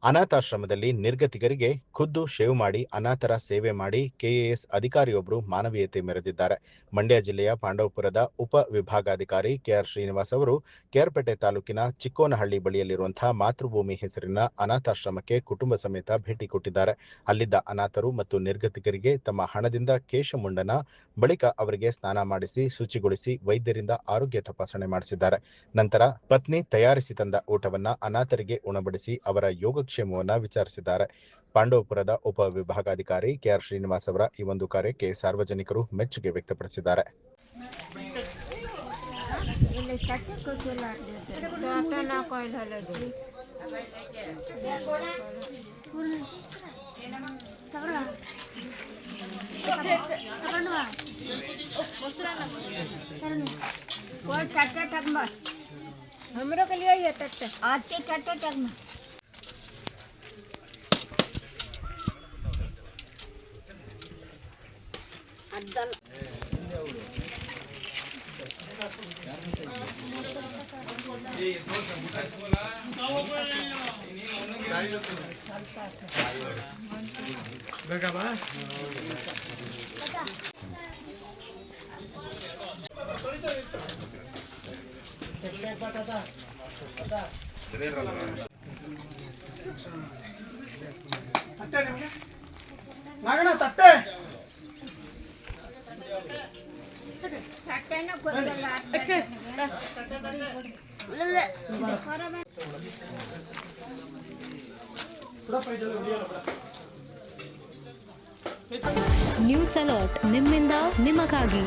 ಅನಾಥಾಶ್ರಮದಲ್ಲಿ ನಿರ್ಗತಿಕರಿಗೆ ಖುದ್ದು ಶೇವ್ ಮಾಡಿ ಅನಾಥರ ಸೇವೆ ಮಾಡಿ ಕೆಎಎಸ್ ಅಧಿಕಾರಿಯೊಬ್ಬರು ಮಾನವೀಯತೆ ಮೆರೆದಿದ್ದಾರೆ. ಮಂಡ್ಯ ಜಿಲ್ಲೆಯ ಪಾಂಡವಪುರದ ಉಪ ವಿಭಾಗಾಧಿಕಾರಿ ಕೆಆರ್ ಶ್ರೀನಿವಾಸ್ ಅವರು ಕೇರ್ಪೇಟೆ ತಾಲೂಕಿನ ಚಿಕ್ಕೋನಹಳ್ಳಿ ಬಳಿಯಲ್ಲಿರುವಂತಹ ಮಾತೃಭೂಮಿ ಹೆಸರಿನ ಅನಾಥಾಶ್ರಮಕ್ಕೆ ಕುಟುಂಬ ಸಮೇತ ಭೇಟಿ ಕೊಟ್ಟಿದ್ದಾರೆ. ಅಲ್ಲಿದ್ದ ಅನಾಥರು ಮತ್ತು ನಿರ್ಗತಿಕರಿಗೆ ತಮ್ಮ ಹಣದಿಂದ ಕೇಶಮುಂಡನ ಬಳಿಕ ಅವರಿಗೆ ಸ್ನಾನ ಮಾಡಿಸಿ ಶುಚಿಗೊಳಿಸಿ ವೈದ್ಯರಿಂದ ಆರೋಗ್ಯ ತಪಾಸಣೆ ಮಾಡಿಸಿದ್ದಾರೆ. ನಂತರ ಪತ್ನಿ ತಯಾರಿಸಿ ತಂದ ಊಟವನ್ನ ಅನಾಥರಿಗೆ ಉಣಬಡಿಸಿ ಅವರ ಯೋಗಕ್ಷೇಮವನ್ನ ವಿಚಾರಿಸಿದ್ದಾರೆ. ಪಾಂಡವಪುರದ ಉಪ ವಿಭಾಗಾಧಿಕಾರಿ ಕೆಆರ್ ಶ್ರೀನಿವಾಸ್ ಅವರ ಈ ಒಂದು ಕಾರ್ಯಕ್ಕೆ ಸಾರ್ವಜನಿಕರು ಮೆಚ್ಚುಗೆ ವ್ಯಕ್ತಪಡಿಸಿದ್ದಾರೆ. हमरो के लिए ये तक आज के टट टक में अद्दल ನಾಗಣ್ಣ ತಟ್ಟೆ ತಟ್ಟೆನ ಕೊಡಲ್ಲ ನ್ಯೂಸ್ ಅಲರ್ಟ್ ನಿಮ್ಮಿಂದ ನಿಮಗಾಗಿ.